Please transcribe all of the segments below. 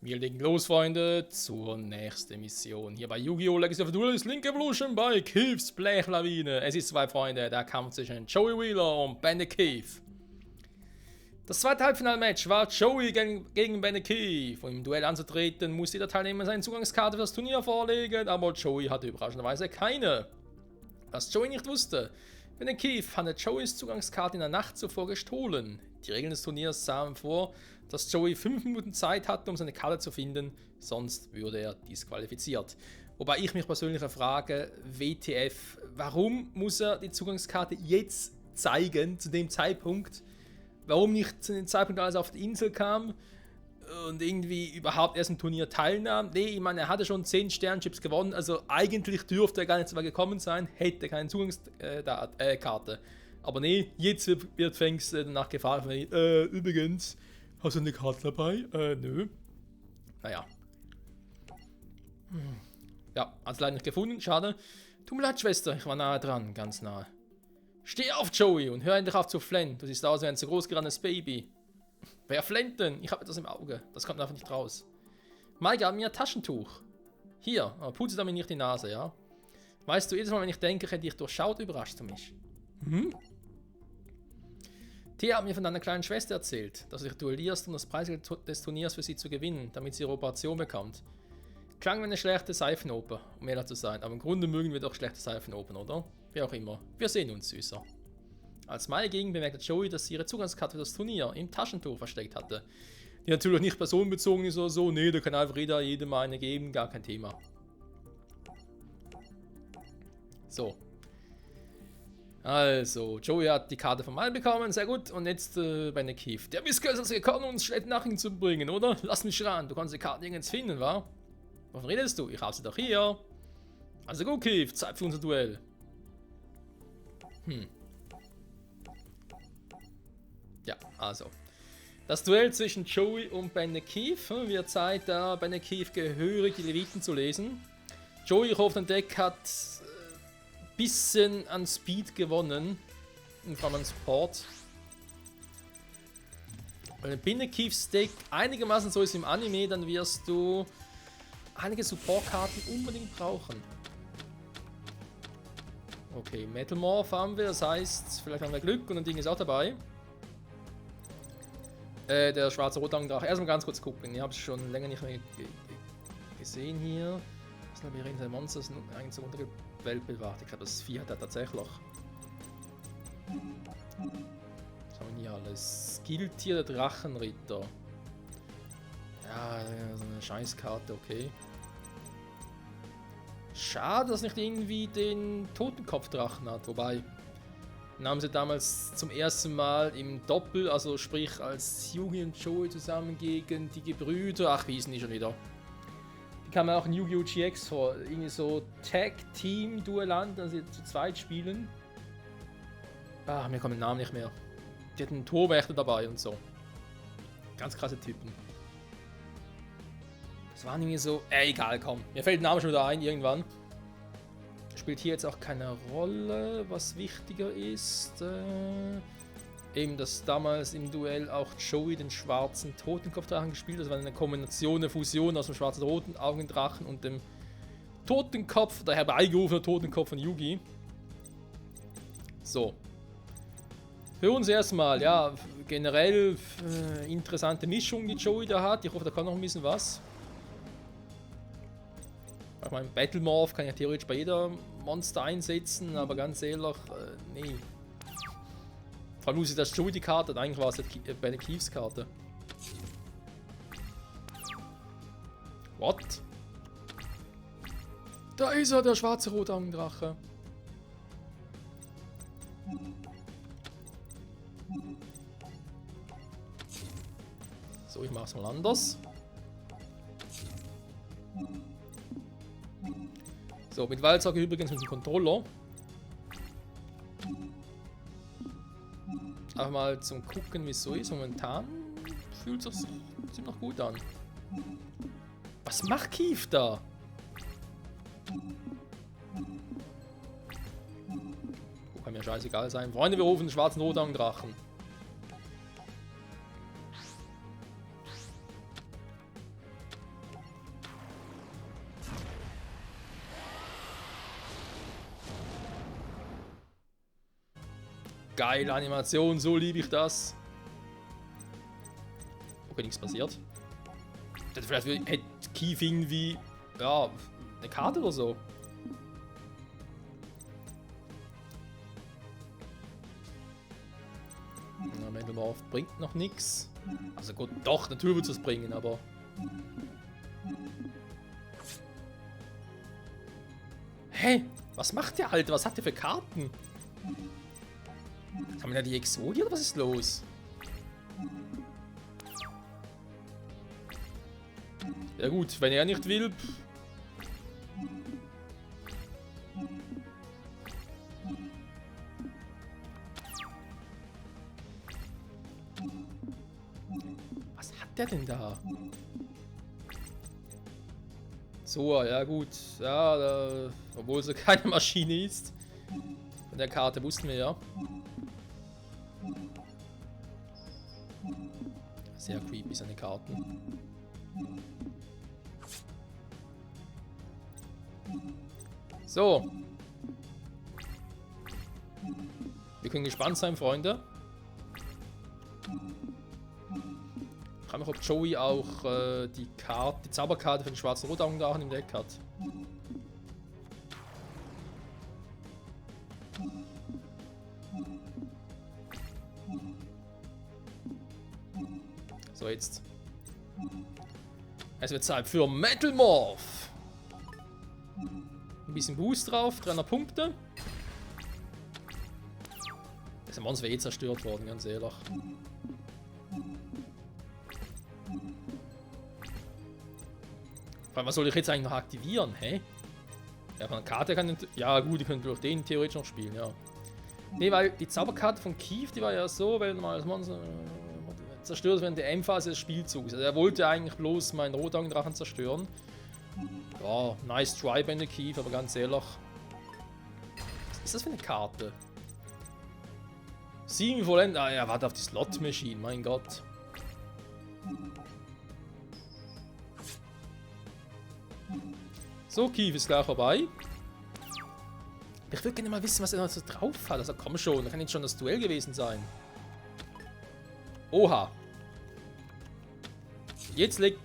Wir legen los, Freunde, zur nächsten Mission. Hier bei Yu-Gi-Oh! Legacy of Duels Link Evolution bei Keiths Blechlawine. Es ist soweit, Freunde, der Kampf zwischen Joey Wheeler und Bandit Keith. Das zweite Halbfinalmatch war Joey gegen Bandit Keith. Um im Duell anzutreten, muss jeder Teilnehmer seine Zugangskarte für das Turnier vorlegen, aber Joey hatte überraschenderweise keine. Was Joey nicht wusste: Bandit Keith hatte Joeys Zugangskarte in der Nacht zuvor gestohlen. Die Regeln des Turniers sahen vor, dass Joey 5 Minuten Zeit hatte, um seine Karte zu finden, sonst würde er disqualifiziert. Wobei ich mich persönlich frage, WTF, warum muss er die Zugangskarte jetzt zeigen, zu dem Zeitpunkt? Warum nicht zu dem Zeitpunkt, als er auf die Insel kam und irgendwie überhaupt erst im Turnier teilnahm? Nee, ich meine, er hatte schon 10 Sternchips gewonnen, also eigentlich dürfte er gar nicht so weit gekommen sein, hätte keine Zugangskarte. Aber nee, jetzt wird Fangs danach gefragt, übrigens, hast du eine Karte dabei? Nö. Naja. Ja, hat's leider nicht gefunden, schade. Tut mir leid, Schwester, ich war nahe dran, ganz nahe. Steh auf, Joey, und hör endlich auf zu flennen. Du siehst aus wie ein zu groß gerannes Baby. Wer flennt denn? Ich habe etwas im Auge. Das kommt einfach nicht raus. Mai gab mir ein Taschentuch. Hier, aber putze damit nicht die Nase, ja? Weißt du, jedes Mal, wenn ich denke, hätte ich durchschaut, überrascht du mich. Hm? Thea hat mir von deiner kleinen Schwester erzählt, dass du dich duellierst, um das Preisgeld des Turniers für sie zu gewinnen, damit sie ihre Operation bekommt. Klang wie eine schlechte Seifenoper, um ehrlich zu sein, aber im Grunde mögen wir doch schlechte Seifenopern, oder? Wie auch immer. Wir sehen uns, Süßer. Als Mai ging, bemerkte Joey, dass sie ihre Zugangskarte für das Turnier im Taschentuch versteckt hatte. Die natürlich nicht personenbezogen ist oder so. Nee, da kann einfach jedem eine geben, gar kein Thema. So. Also, Joey hat die Karte von Mai bekommen, sehr gut. Und jetzt bei Nick Keith. Der Whisker ist also gekommen, uns schlechte Nachrichten zu bringen, oder? Lass mich ran, du kannst die Karte nirgends finden, wa? Wovon redest du? Ich hab sie doch hier. Also gut, Keith, Zeit für unser Duell. Ja, also. Das Duell zwischen Joey und Bandit Keith wird Zeit, da Bandit Keith gehörig die Leviten zu lesen. Joey auf dem Deck hat ein bisschen an Speed gewonnen. Und vor allem an Support. Wenn Bandit Keiths Deck einigermaßen so ist im Anime, dann wirst du einige Support-Karten unbedingt brauchen. Okay, Metal Morph haben wir, das heißt, vielleicht haben wir Glück und ein Ding ist auch dabei. Der schwarze Rotaugendrache. Erstmal ganz kurz gucken. Ich habe es schon länger nicht mehr gesehen hier. Das Labyrinth der Monster sind eigentlich so untergewelt bewacht. Ich glaube, das Vieh hat er tatsächlich. Was haben wir hier alles? Skilltier der Drachenritter. Ja, so eine Scheißkarte, okay. Schade, dass nicht irgendwie den Totenkopfdrachen hat, wobei. Den haben sie damals zum ersten Mal im Doppel, also sprich als Yugi und Joey zusammen gegen die Gebrüder. Ach, wie hießen die schon wieder? Die kamen auch in Yu-Gi-Oh! GX vor. Irgendwie so Tag-Team-Duellant, also sie zu zweit spielen. Ah, mir kommen den Namen nicht mehr. Die hatten einen Torwächter dabei und so. Ganz krasse Typen. Das waren irgendwie so. Egal, komm. Mir fällt der Name schon wieder ein, irgendwann. Spielt hier jetzt auch keine Rolle, was wichtiger ist. Eben, dass damals im Duell auch Joey den schwarzen Totenkopfdrachen gespielt hat. Das war eine Kombination, eine Fusion aus dem schwarzen roten Augendrachen und dem Totenkopf, der herbeigerufene Totenkopf von Yugi. So. Für uns erstmal, ja, generell interessante Mischung, die Joey da hat. Ich hoffe, da kann noch ein bisschen was. Ich meine, Battle Morph kann ich theoretisch bei jeder Monster einsetzen, aber ganz ehrlich, nee. Vor allem muss ich das Joey die Karte, eigentlich war es bei der Keiths Karte. What? Da ist er, der schwarze Rotaugendrache. So, ich mach's mal anders. So, mit Waldsauger übrigens mit dem Controller. Einfach mal zum Gucken, wie es so ist. Momentan fühlt es sich ziemlich gut an. Was macht Keith da? Oh, kann mir scheißegal sein. Freunde, wir rufen den schwarzen Rotaugendrachen. geile Animation, so liebe ich das. Okay, nichts passiert. Vielleicht hätte Keith irgendwie, ja, eine Karte oder so. Na, Metalmorph bringt noch nichts. Also gut, doch, natürlich wird es das bringen, aber... Hä? Was macht der Alte? Was hat der für Karten? Haben wir da die Exodia oder was ist los? Ja gut, wenn er nicht will... Was hat der denn da? So, ja gut. Ja, obwohl es keine Maschine ist. Von der Karte wussten wir ja. Sehr creepy, seine Karten. So. Wir können gespannt sein, Freunde. Ich frage mich, ob Joey auch die Zauberkarte für den schwarzen Rotaugendrachen im Deck hat. So, jetzt. Es wird Zeit für Metalmorph. Ein bisschen Boost drauf, 300 Punkte. Das Monster wäre eh zerstört worden, ganz ehrlich. Vor allem, was soll ich jetzt eigentlich noch aktivieren, hä? Ja, von der Karte kann ich... Ja gut, ich könnte durch den theoretisch noch spielen, ja. Ne, weil die Zauberkarte von Keith, die war ja so, wenn mal das Monster zerstört während der Endphase des Spielzugs. Also er wollte eigentlich bloß meinen Rotaugendrachen zerstören. Ja, nice try, Bände Keith, aber ganz ehrlich. Was ist das für eine Karte? 7 vollendet. Ah ja, warte auf die Slot Machine, mein Gott. So, Keith ist gleich vorbei. Ich würde gerne mal wissen, was er noch so drauf hat. Also komm schon, da kann jetzt schon das Duell gewesen sein. Oha. Jetzt legt...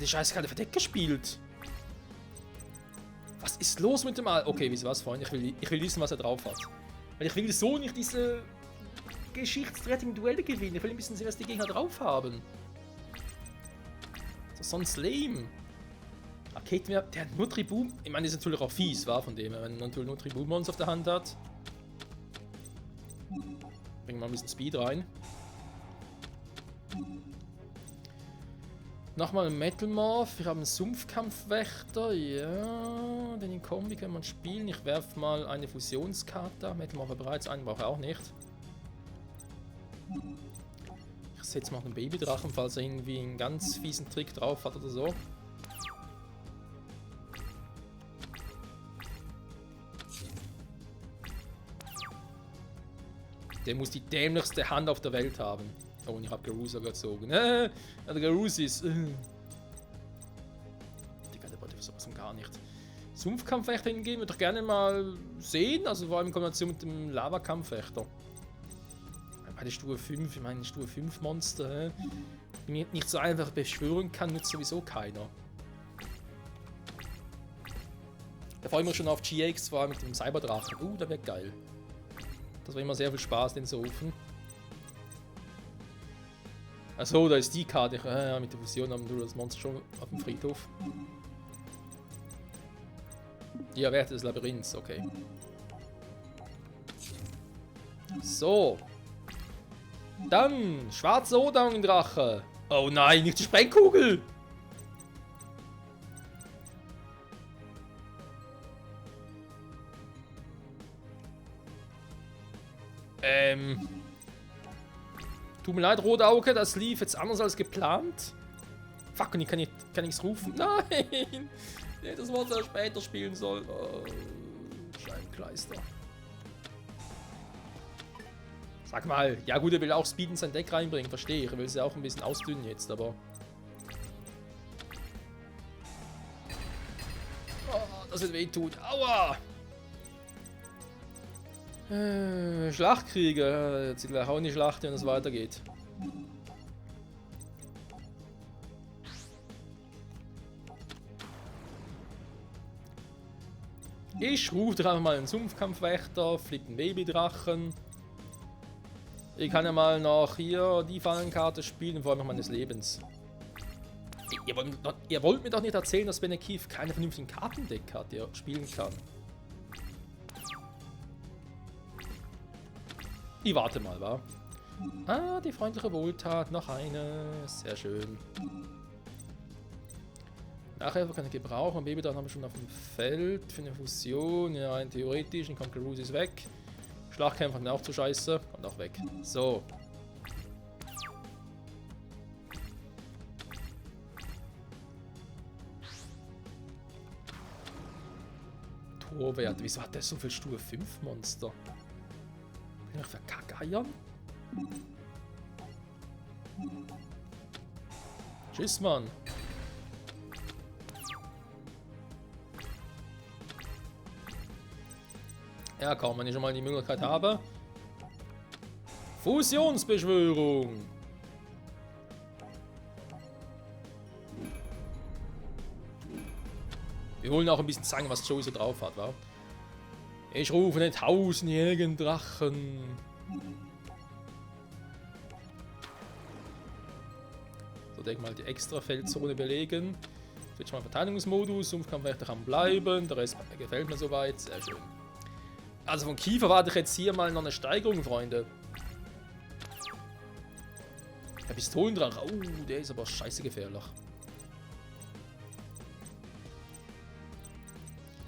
Die Scheiße gerade verdeckt gespielt. Was ist los mit dem Al... Okay, wisst ihr was, Freunde? Ich will wissen, was er drauf hat. Weil ich will so nicht diese geschichtsträchtigen Duelle gewinnen. Ich will ein bisschen sehen, was die Gegner drauf haben. Das ist sonst lame. Arcade, der hat nur Tribun... Ich meine, die ist natürlich auch fies, war von dem, wenn man natürlich nur Tribun-Mons auf der Hand hat. Bringen wir mal ein bisschen Speed rein. Nochmal ein Metalmorph. Wir haben einen Sumpfkampfwächter. Ja, den in Kombi kann man spielen. Ich werfe mal eine Fusionskarte. Metalmorph hat bereits einen, brauche ich auch nicht. Ich setze mal einen Babydrachen, falls er irgendwie einen ganz fiesen Trick drauf hat oder so. Der muss die dämlichste Hand auf der Welt haben. Oh, und ich habe Garusa gezogen. Der Garusa ist... Digga, der wollte für sowas gar nicht. Sumpfkampfwächter hingehen würde ich gerne mal sehen. Also vor allem in Kombination mit dem Lava-Kampfwächter. Bei Stufe 5, ich meine Stufe 5 Monster, die man nicht so einfach beschwören kann, nutzt sowieso keiner. Da freue ich mich schon auf GX, vor allem mit dem Cyberdrachen. Das wäre geil. Das war immer sehr viel Spaß, den zu rufen. Achso, da ist die Karte. Mit der Fusion haben wir das Monster schon auf dem Friedhof. Die Werte des Labyrinths, okay. So. Dann, schwarzer Rotaugendrache. Oh nein, nicht die Sprengkugel. Tut mir leid, Rotauge, das lief jetzt anders als geplant. Fuck, und ich kann nichts rufen. Nein! Nee, das Monster später spielen soll. Oh, Scheibenkleister. Sag mal, ja gut, er will auch Speed in sein Deck reinbringen, verstehe ich. Er will sie auch ein bisschen ausdünnen jetzt, aber... Oh, das wird wehtun. Aua! Schlachtkriege. Jetzt gleich auch in die Schlacht, wenn es weitergeht. Ich rufe doch einfach mal einen Sumpfkampfwächter, fliegt einen Babydrachen. Ich kann ja mal noch hier die Fallenkarte spielen, vor allem meines Lebens. Ihr wollt mir doch nicht erzählen, dass Benekeith keine vernünftigen Kartendeck hat, die er spielen kann. Ich warte mal, wa? Ah, die freundliche Wohltat, noch eine. Sehr schön. Nachher kann ich gebrauchen. Baby, dann haben wir schon auf dem Feld für eine Fusion. Ja, rein theoretisch. Ein Conquerus ist weg. Schlachtkämpfer kann auch zu scheiße. Und auch weg. So. Torwert. Wieso hat der so viel Stufe 5 Monster? Bin ich für Kackeiern? Tschüss, Mann. Ja, komm, wenn ich schon mal die Möglichkeit habe. Fusionsbeschwörung. Wir wollen auch ein bisschen zeigen, was Joey so drauf hat, wa? Ich rufe den tausendjährigen Drachen. So, denke mal die extra Feldzone belegen. Jetzt mal Verteidigungsmodus, Sumpfkampfwächter kann bleiben, der Rest gefällt mir soweit, sehr schön. Also von Kiefer warte ich jetzt hier mal noch eine Steigerung, Freunde. Der Pistolendrache, der ist aber scheiße gefährlich.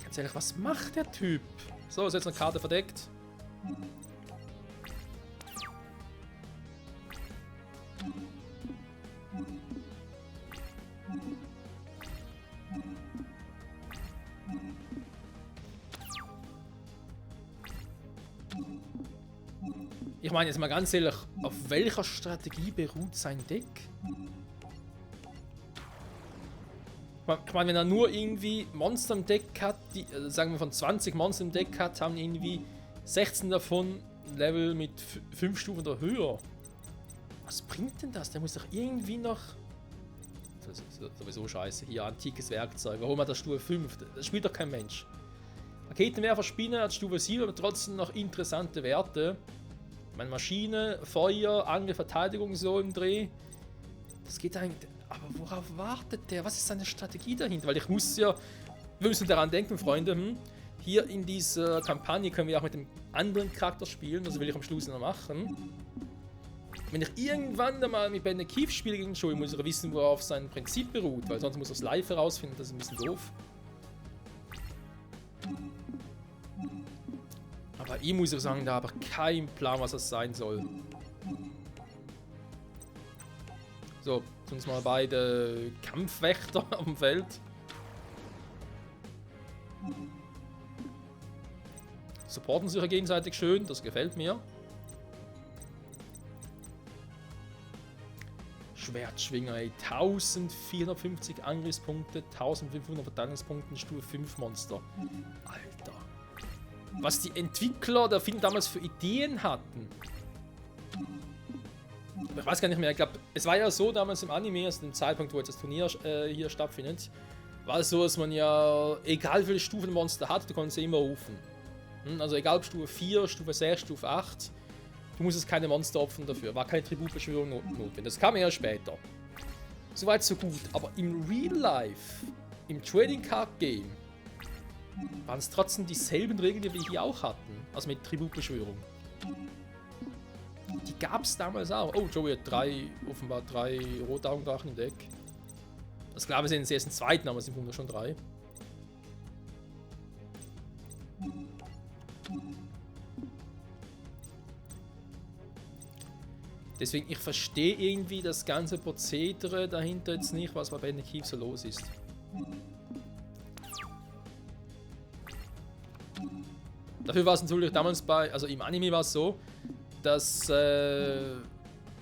Ganz ehrlich, was macht der Typ? So, ist jetzt eine Karte verdeckt. Ich meine jetzt mal ganz ehrlich, auf welcher Strategie beruht sein Deck? Ich meine, wenn er nur irgendwie Monster im Deck hat, die, sagen wir von 20 Monster im Deck hat, haben irgendwie 16 davon Level mit 5 Stufen oder höher. Was bringt denn das? Der muss doch irgendwie noch... Das ist sowieso scheiße. Hier, antikes Werkzeug. Warum hat er Stufe 5? Das spielt doch kein Mensch. Raketenwerfer Spinne hat Stufe 7, aber trotzdem noch interessante Werte. Meine Maschine, Feuer, Angriff, Verteidigung so im Dreh. Das geht eigentlich... Aber worauf wartet der? Was ist seine Strategie dahinter? Weil ich muss ja... Wir müssen daran denken, Freunde. Hier in dieser Kampagne können wir auch mit dem anderen Charakter spielen. Das will ich am Schluss noch machen. Wenn ich irgendwann einmal mit Benekeith spiele gegen Joey, muss ich wissen, worauf sein Prinzip beruht. Weil sonst muss ich es live herausfinden. Das ist ein bisschen doof. Aber ich muss auch sagen, da habe ich keinen Plan, was das sein soll. So, sonst mal beide Kampfwächter auf dem Feld. Supporten sich ja gegenseitig schön, das gefällt mir. Schwertschwinger, ey, 1450 Angriffspunkte, 1500 Verteidigungspunkte, Stufe 5 Monster. Alter. Was die Entwickler der Film damals für Ideen hatten. Ich weiß gar nicht mehr, ich glaube, es war ja so damals im Anime, also dem Zeitpunkt, wo jetzt das Turnier hier stattfindet, war es so, dass man ja, egal wie viele Stufen Monster hat, du konntest sie immer rufen. Also egal ob Stufe 4, Stufe 6, Stufe 8, du musstest keine Monster opfern dafür, war keine Tributbeschwörung notwendig. Das kam eher später. Soweit so gut, aber im Real Life, im Trading Card Game, waren es trotzdem dieselben Regeln, die wir hier auch hatten, also mit Tributbeschwörung. Die gab es damals auch. Oh, Joey hat offenbar drei Rotaugendrachen im Deck. Das glaube ich sind jetzt erst im zweiten, aber es sind schon 3. Deswegen, ich verstehe irgendwie das ganze Prozedere dahinter jetzt nicht, was bei Benekeith so los ist. Dafür war es natürlich damals also im Anime war es so, dass,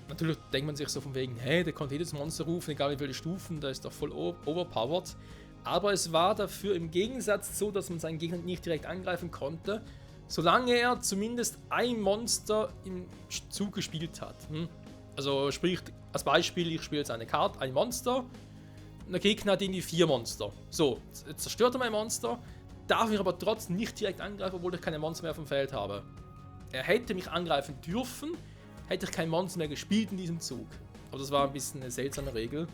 natürlich denkt man sich so von wegen, hey, der konnte jedes Monster rufen, egal wie viele Stufen, der ist doch voll overpowered. Aber es war dafür im Gegensatz so, dass man seinen Gegner nicht direkt angreifen konnte, solange er zumindest ein Monster im Zug gespielt hat. Also sprich, als Beispiel, ich spiele jetzt eine Karte, ein Monster, und der Gegner hat irgendwie 4 Monster. So, jetzt zerstört er mein Monster, darf ich aber trotzdem nicht direkt angreifen, obwohl ich keine Monster mehr auf dem Feld habe. Er hätte mich angreifen dürfen, hätte ich kein Monster mehr gespielt in diesem Zug. Aber das war ein bisschen eine seltsame Regel.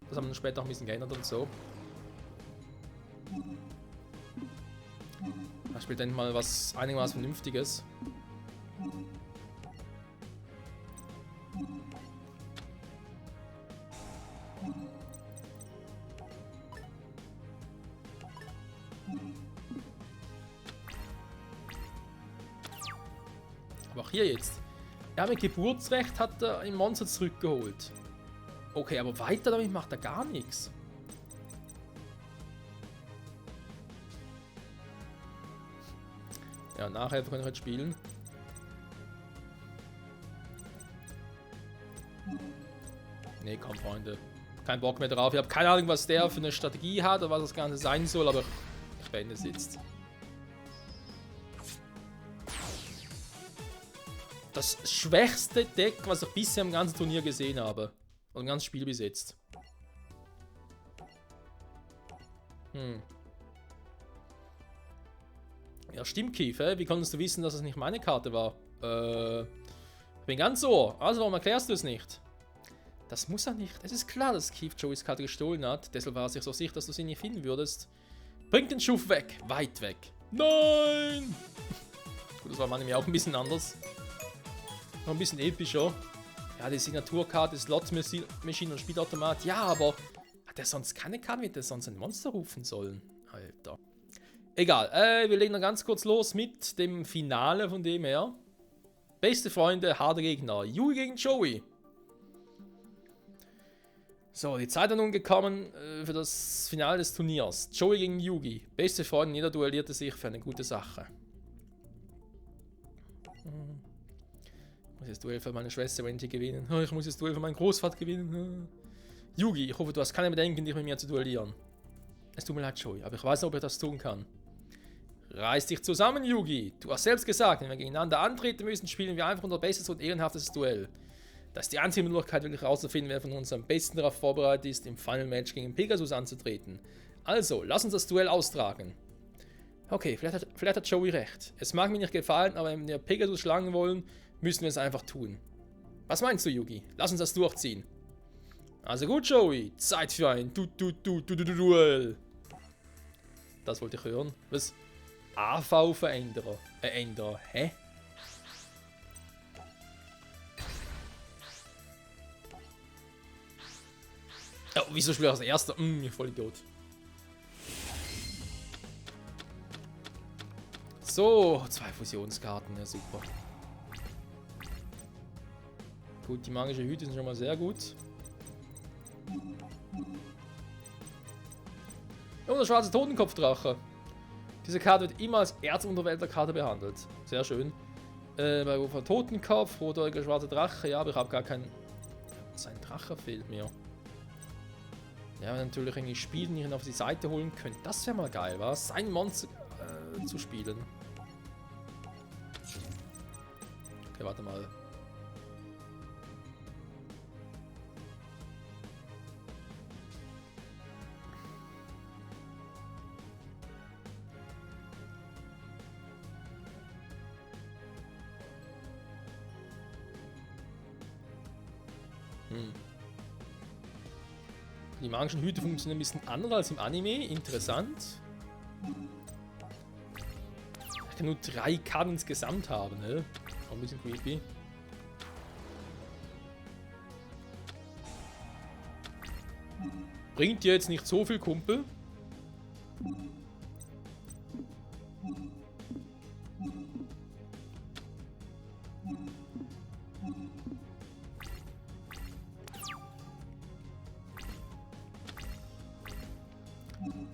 Das haben wir dann später auch ein bisschen geändert und so. Da spielt endlich mal was einigermaßen Vernünftiges. Aber auch hier jetzt. Ja, mit Geburtsrecht hat er ein Monster zurückgeholt. Okay, aber weiter damit macht er gar nichts. Ja, nachher können wir jetzt spielen. Nee, komm, Freunde. Kein Bock mehr drauf. Ich habe keine Ahnung, was der für eine Strategie hat oder was das Ganze sein soll, aber ich beende es jetzt. Das schwächste Deck, was ich bisher im ganzen Turnier gesehen habe. Und im ganzen Spiel bis jetzt. Ja, stimmt, Keith, wie konntest du wissen, dass es nicht meine Karte war? Ich bin ganz so. Also, warum erklärst du es nicht? Das muss er nicht. Es ist klar, dass Keith Joeys Karte gestohlen hat. Deshalb war er sich so sicher, dass du sie nicht finden würdest. Bring den Schuft weg. Weit weg. Nein! Gut, das war manchmal auch ein bisschen anders. Noch ein bisschen epischer. Ja, die Signaturkarte, Slot Machine und Spielautomat. Ja, aber hat er sonst keine Karte, hätte er sonst ein Monster rufen sollen? Alter. Egal, wir legen dann ganz kurz los mit dem Finale von dem her. Beste Freunde, harter Gegner. Yugi gegen Joey. So, die Zeit ist nun gekommen für das Finale des Turniers. Joey gegen Yugi. Beste Freunde, jeder duellierte sich für eine gute Sache. Ich muss das Duell für meine Schwester Wendy gewinnen. Ich muss das Duell für meinen Großvater gewinnen. Yugi, ich hoffe, du hast keine Bedenken, dich mit mir zu duellieren. Es tut mir leid, Joey, aber ich weiß nicht, ob ich das tun kann. Reiß dich zusammen, Yugi. Du hast selbst gesagt, wenn wir gegeneinander antreten müssen, spielen wir einfach unser bestes und ehrenhaftes Duell. Das ist die einzige Möglichkeit, wirklich herauszufinden, wer von uns am besten darauf vorbereitet ist, im Final Match gegen Pegasus anzutreten. Also, lass uns das Duell austragen. Okay, vielleicht hat Joey recht. Es mag mir nicht gefallen, aber wenn wir Pegasus schlagen wollen, müssen wir es einfach tun. Was meinst du, Yugi? Lass uns das durchziehen. Also gut, Joey. Zeit für ein Duell. Das wollte ich hören. Was? AV-Veränderer. Ändrer. Hä? Oh, wieso spiele ich als erster? Ich voll Idiot. So, 2 Fusionskarten, ja super. Gut, die magische Hüte sind schon mal sehr gut. Und der schwarze Totenkopfdrache. Diese Karte wird immer als Erzunterwälder-Karte behandelt. Sehr schön. Bei Ufer Totenkopf, roter schwarzer Drache. Ja, aber ich habe gar keinen. Sein Drache fehlt mir. Ja, wenn natürlich irgendwie spielen, ihn auf die Seite holen können. Das wäre mal geil, was? Sein Monster zu spielen. Okay, warte mal. Die magischen Hüte funktionieren ein bisschen anders als im Anime. Interessant. Ich kann nur 3 Karten insgesamt haben, ne? Auch ein bisschen creepy. Bringt dir jetzt nicht so viel, Kumpel.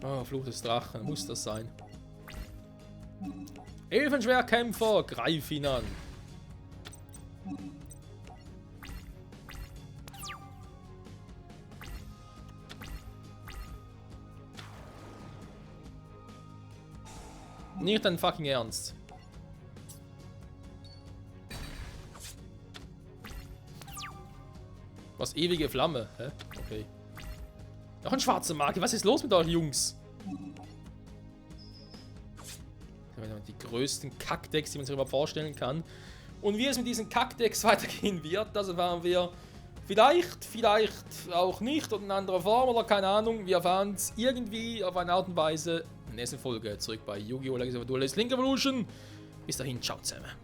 Oh, Fluch des Drachen, muss das sein. Elfenschwerkämpfer, greif ihn an. Nicht dein fucking Ernst. Was, ewige Flamme? Hä? Okay. Noch ein schwarzer Magier. Was ist los mit euch, Jungs? Die größten Kackdecks, die man sich überhaupt vorstellen kann. Und wie es mit diesen Kackdecks weitergehen wird, das erfahren wir vielleicht auch nicht oder in anderer Form oder keine Ahnung. Wir erfahren es irgendwie auf eine Art und Weise in der nächsten Folge zurück bei Yu-Gi-Oh! Legacy of Duelist Link Evolution. Bis dahin, ciao zusammen.